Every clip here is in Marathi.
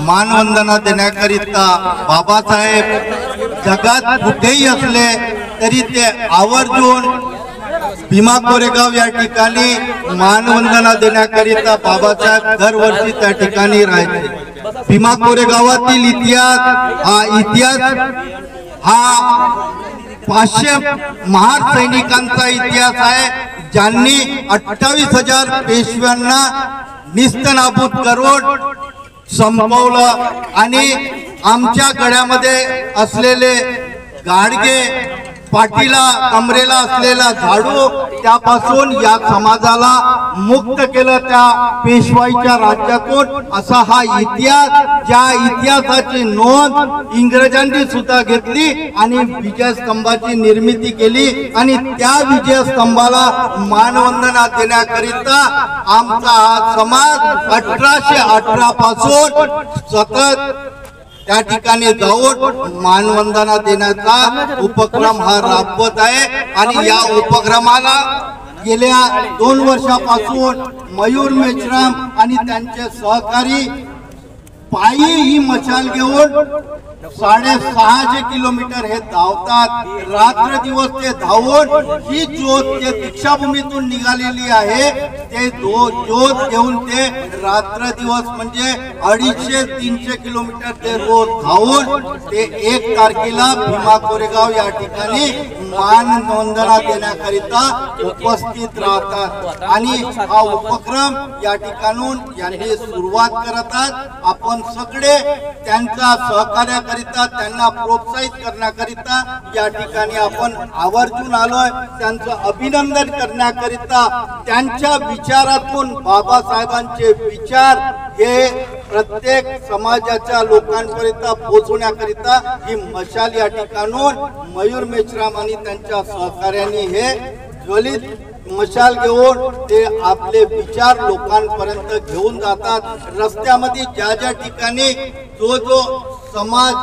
मानवंदना देण्याकरिता बाबासाहेब जगात कुठेही असले तरी ते आवर्जून भीमा कोरेगाव या ठिकाणी मानवंदना देण्याकरिता बाबासाहेब दरवर्षी त्या ठिकाणी राहायचे। भीमा कोरेगावातील इतिहास हा 500 महार सैनिकांचा इतिहास आहे, ज्यांनी 28,000 पेशव्यांना निस्तनाबूत करून संपवलं आणि आमच्या गड्यामध्ये असलेले गाडगे, पाठीला कमरेला असलेला झाडू त्यापासून या समाजाला मुक्त केलं त्या पेशवाईच्या राज्यातून। असा हा इतिहास, ज्या इतिहासाची नोंद इंग्रजांनी सुद्धा घेतली आणि विजयस्तंभाची निर्मिती केली आणि त्या विजयस्तंभाला मानवंदना देण्याकरिता आमचा हा समाज 1818 पासून सतत त्या ठिकाणी जाऊन मानवंदना देण्याचा उपक्रम हा राबवत आहे। आणि या उपक्रमाला गेल्या 2 वर्षापासून मयूर मेश्राम आणि त्यांचे सहकारी पायी ही मशाल घेऊन 650 किलोमीटर हे धावतात। रात्र दिवस ते धावून ही ज्योत ते दीक्षाभूमीतून निघालेली आहे, ते ज्योत घेऊन ते रात्र दिवस म्हणजे 250-300 किलोमीटर ते रोज धावून ते 1 तारखेला भीमा कोरेगाव या ठिकाणी मानवंदना देण्याकरिता उपस्थित राहतात। आणि हा उपक्रम या ठिकाणून यांनी सुरुवात करतात। आपण सगळे त्यांचा सहकार्य करिता, त्यांना प्रोत्साहित करण्याकरिता या ठिकाणी आपण आवर्जून आलोय। त्यांचं अभिनंदन करण्याकरिता, त्यांच्या विचारातून बाबासाहेबांचे विचार हे प्रत्येक समाजाच्या लोकांपर्यंत पोहोचवण्याकरिता ही मशाल या ठिकाणून मयूर मेश्राम आणि त्यांच्या सहकार्यांनी हे ज्वलित मशाल घेऊन ते आपले विचार लोकांपर्यंत घेऊन जातात। रस्त्यामध्ये ज्या ज्या ठिकाणी जो समाज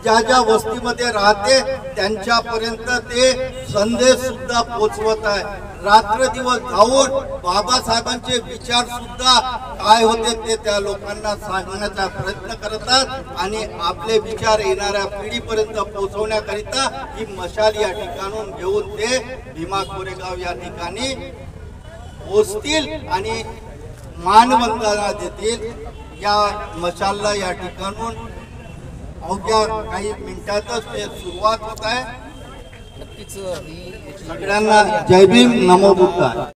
ज्या वस्तीमध्ये राहते त्यांच्यापर्यंत ते संदेश सुद्धा पोहोचवत आहे। रात्र दिवस धावून बाबासाहेबांचे विचार सुद्धा काय होते ते त्या लोकांना सांगण्याचा प्रयत्न करतात आणि आपले विचार येणाऱ्या पिढीपर्यंत पोहोचवण्याकरिता ही मशाल या ठिकाणून घेऊन ते भीमा कोरेगाव या ठिकाणी पोहोचतील आणि मानवंदना देतील। या मशालला या ठिकाणून अवघ्या काही मिनिटातच ते सुरुवात होत आहे। सगळ्यांना जय भीम, नमो बुद्धाय।